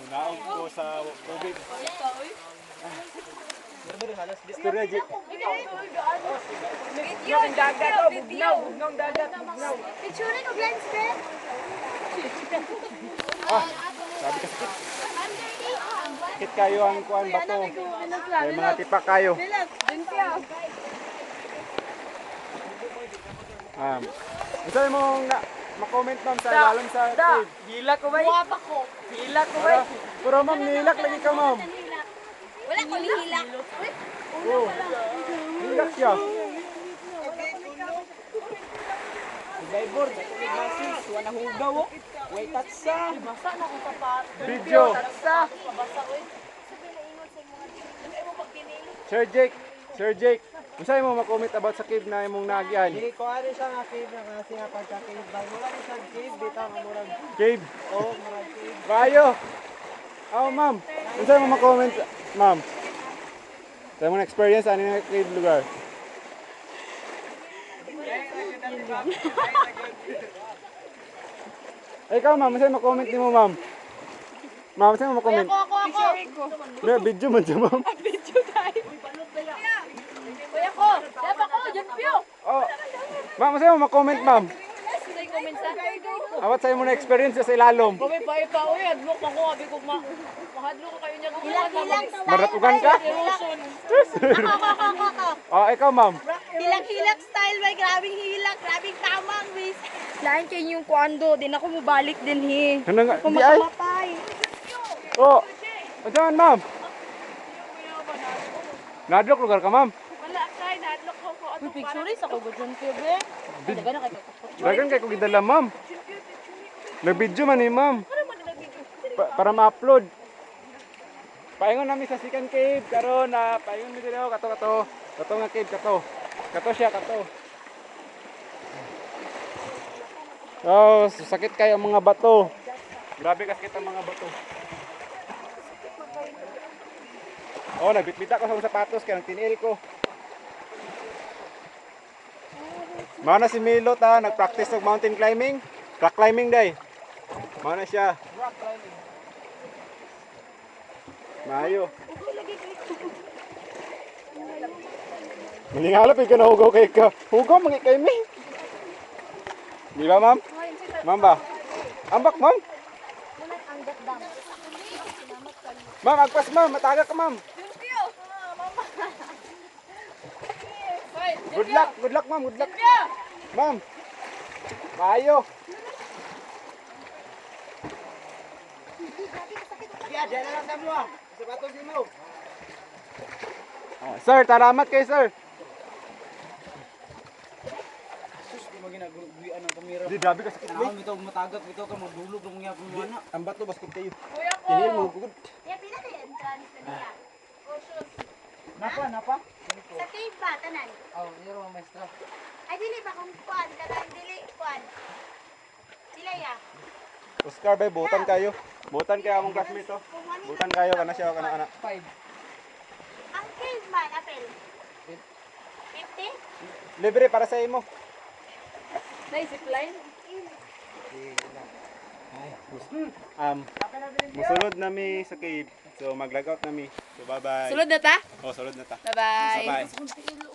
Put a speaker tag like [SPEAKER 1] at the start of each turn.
[SPEAKER 1] Naong ko sa tubig. Strategic.
[SPEAKER 2] Yung dagat o, bugnaw. Bugnong dagat, bugnaw.
[SPEAKER 3] Picture ko lens, Ben.
[SPEAKER 1] Sabi ka sakit. Sakit kayo ang kuan bato. May mga tipak kayo. Gusto mo ma-comment ma'am sa lalong sa cave.
[SPEAKER 2] Hila ko ba? Guwapa ko. Hila ko ba?
[SPEAKER 1] Pero ma'am, nilak lagi ka ma'am.
[SPEAKER 3] Wala ko nihila.
[SPEAKER 1] Oh. Nilak siya.
[SPEAKER 2] Divor, masis, wala hugaw. Wait, tatsa. Basa na kung sapat.
[SPEAKER 1] Video.
[SPEAKER 2] Tatsa.
[SPEAKER 1] Sir Jake. Gusto mo ma-comment about sa cave na imong nagian?
[SPEAKER 4] Dili ko ari siya nga cave na kasi nga pagka-cave ba. Wala ni siya cave bitaw nga murag.
[SPEAKER 1] Cave.
[SPEAKER 4] Oh, murag cave.
[SPEAKER 1] Kayo. Oh, ma'am. Gusto mo ma-comment, ma'am? Sa imong experience ano nga cave lugar? Ikaw, ma'am, gusto mo ma-comment nimo, ma'am? Ma'am, gusto mo ma-comment?
[SPEAKER 3] Ako.
[SPEAKER 1] May video man siya, ma'am.
[SPEAKER 3] Kuya ko. Dapat ko, dyan piyo.
[SPEAKER 1] Oh. Ma'am, gusto mo ma-comment, ma'am? Awat sa imong na experience sa ilalom.
[SPEAKER 2] Kami pa ikaw eh, hadlok ako, abi ko mahadlok ko kayo niya.
[SPEAKER 3] Hilang-hilang.
[SPEAKER 1] Maratugan ka? Oh, ikaw, ma'am.
[SPEAKER 3] Hilang-hilang style, may grabing hilang, grabing tamang, miss.
[SPEAKER 2] Lain kayo yung kwando, din ako mabalik din he.
[SPEAKER 1] Ano nga? Di ay.
[SPEAKER 2] Kumakamapay.
[SPEAKER 1] Oh. Diyan, ma'am. Nadlok lugar ka, ma'am.
[SPEAKER 2] Wala kay, nadlok ko ko. Uy, picture sa ko gudyan ko, be.
[SPEAKER 1] Dagan kay ko gidala, ma'am. Nag-video man ni ma'am. Para ma-upload. Paingon namin sa second cave karon na paingon mi dito kato. Kato nga cave kato. Kato siya kato. Oh, sakit kayo ang mga bato. Grabe ka sakit ang mga bato. Oh, nagbitbita ko sa sapatos kaya nagtiniil ko. Mao na si Milo ta, nag-practice ng mountain climbing. Rock climbing day. Mao na siya. Mayo. Malingalap ka na hugaw kay ka. Hugaw mangi kay mi. Di ba, ma'am? Ma'am ba? Ambak, ma'am. Ma'am, agpas, ma'am. Mataga ka, ma'am. Good luck, ma'am. Good luck. Ma'am. Mayo.
[SPEAKER 4] Ya, diyan na lang sa mo. Sapatos din mo.
[SPEAKER 1] Oh, sir, salamat kay sir.
[SPEAKER 4] Sus, di mo ginaguluan ang kamera.
[SPEAKER 1] Di grabe ka sakit.
[SPEAKER 4] Naon bitaw matagak bitaw ka magdulog ng mga kumana.
[SPEAKER 1] Ang bato basket kayo.
[SPEAKER 2] Kuya ko.
[SPEAKER 1] Tinil mo gugud.
[SPEAKER 3] Kaya pila kayo entrance na niya. O, shoes.
[SPEAKER 4] Napa?
[SPEAKER 3] Sa cave ba, tanan?
[SPEAKER 4] Oh, yero ang maestra.
[SPEAKER 3] Ay, dili ba kung kuan? Kanang dili, kuan. Sila ya.
[SPEAKER 1] Oscar bay butan kayo. Butan kayo among classmate to. Butan kayo kana siya kana ana.
[SPEAKER 4] 5.
[SPEAKER 3] Ang cave man, apel. 50?
[SPEAKER 1] Libre para sa imo.
[SPEAKER 2] Naisip line?
[SPEAKER 1] Musulod nami sa cave. So mag-log out nami. So bye-bye.
[SPEAKER 2] Sulod na ta?
[SPEAKER 1] Oh, sulod na ta.
[SPEAKER 2] Bye-bye.
[SPEAKER 1] Bye-bye.